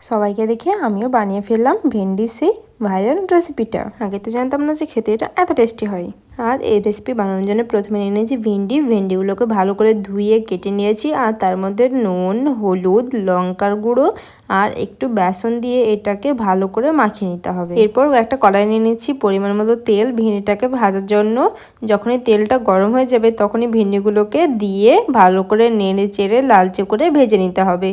সবাইকে দেখে আমিও বানিয়ে ফেললাম ভেন্ডির সেই ভাইরাল রেসিপিটা। আগে তো জানতাম না যে খেতে এটা এত টেস্টি হয়। আর এই রেসিপি বানানোর জন্য প্রথমে নিয়ে নিয়েছি ভেন্ডিগুলোকে ভালো করে ধুয়ে কেটে নিয়েছি। আর তার মধ্যে নুন, হলুদ, লঙ্কার গুঁড়ো আর একটু বেসন দিয়ে এটাকে ভালো করে মাখিয়ে নিতে হবে। এরপর একটা কড়াই নিয়ে নিচ্ছি পরিমাণ মতো তেল ভেন্ডিটাকে ভাজার জন্য। যখনই তেলটা গরম হয়ে যাবে তখনই ভেন্ডিগুলোকে দিয়ে ভালো করে নেড়ে চেড়ে লালচে করে ভেজে নিতে হবে।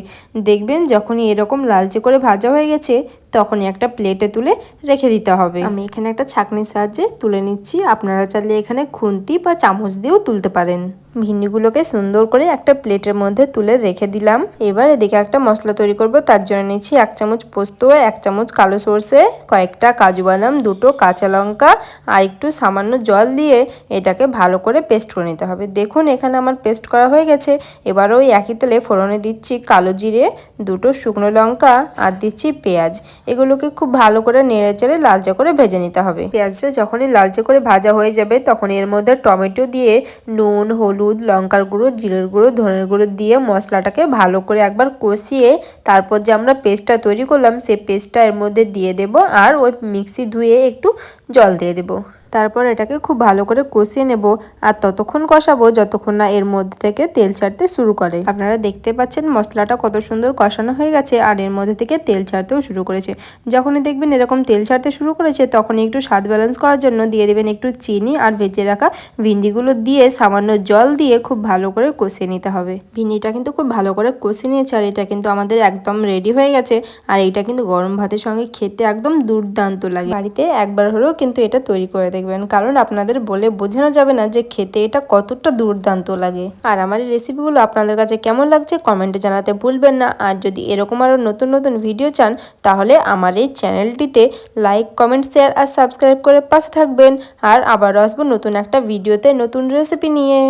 দেখবেন যখনই এরকম লালচে করে ভাজা হয়ে গেছে তখনই একটা প্লেটে তুলে রেখে দিতে হবে। আমি এখানে একটা ছাঁকনির সাহায্যে তুলে নিচ্ছি, আপনারা চাইলে এখানে খুন্তি বা চামচ দিয়েও তুলতে পারেন। ভেন্ডিগুলোকে সুন্দর করে একটা প্লেটের মধ্যে তুলে রেখে দিলাম। এবার এদিকে একটা মশলা তৈরি করব, তার জন্য নিচ্ছি 1 চামচ পোস্ত, 1 চামচ কালো সর্ষে, কয়েকটা কাজু বাদাম, 2টো কাঁচা লঙ্কা আর একটু সামান্য জল দিয়ে এটাকে ভালো করে পেস্ট করে নিতে হবে। দেখুন এখানে আমার পেস্ট করা হয়ে গেছে। এবার ওই একই তেলে ফোড়নে দিচ্ছি কালো জিরে, 2টো শুকনো লঙ্কা আর দিচ্ছি পেঁয়াজ। এগুলোকে খুব ভালো করে নেড়ে চেড়ে লালচে করে ভেজে নিতে হবে। পেঁয়াজটা যখনই লালচে করে ভাজা হয়ে যাবে তখন এর মধ্যে টমেটো দিয়ে নুন, হলুদ, লঙ্কার গুঁড়ো, জিরের গুঁড়ো, ধনের গুঁড়ো দিয়ে মশলাটাকে ভালো করে একবার কষিয়ে তারপর যে আমরা পেস্টটা তৈরি করলাম সেই পেস্টটা এর মধ্যে দিয়ে দেব আর ওই মিক্সি ধুয়ে একটু জল দিয়ে দেব। তারপর এটাকে খুব ভালো করে কষিয়ে নেব আর ততক্ষণ কষাবো যতক্ষণ না এর মধ্যে থেকে তেল ছাড়তে শুরু করে। আপনারা দেখতে পাচ্ছেন মশলাটা কত সুন্দর কষানো হয়ে গেছে আর এর মধ্যে থেকে তেল ছাড়তেও শুরু করেছে। যখনই দেখবেন এরকম তেল ছাড়তে শুরু করেছে তখনই একটু স্বাদ ব্যালেন্স করার জন্য দিয়ে দেবেন একটু চিনি আর ভেজে রাখা ভিন্ডিগুলো দিয়ে সামান্য জল দিয়ে খুব ভালো করে কষিয়ে নিতে হবে। ভিন্ডিটা কিন্তু খুব ভালো করে কষিয়ে নিয়েছে আর এটা কিন্তু আমাদের একদম রেডি হয়ে গেছে। আর এইটা কিন্তু গরম ভাতের সঙ্গে খেতে একদম দুর্দান্ত লাগে। বাড়িতে একবার হলেও কিন্তু এটা তৈরি করে দেখবেন, কারণ আপনাদের বলে বোঝানো যাবে না যে খেতে এটা কতটা দুর্দান্ত লাগে। আর আমার এই রেসিপিগুলো আপনাদের কাছে কেমন লাগছে কমেন্টে জানাতে ভুলবেন না। আর যদি এরকম আরও নতুন নতুন ভিডিও চান তাহলে আমার এই চ্যানেলটিতে লাইক, কমেন্ট, শেয়ার আর সাবস্ক্রাইব করে পাশে থাকবেন। আর আবারও আসবো নতুন একটা ভিডিওতে নতুন রেসিপি নিয়ে।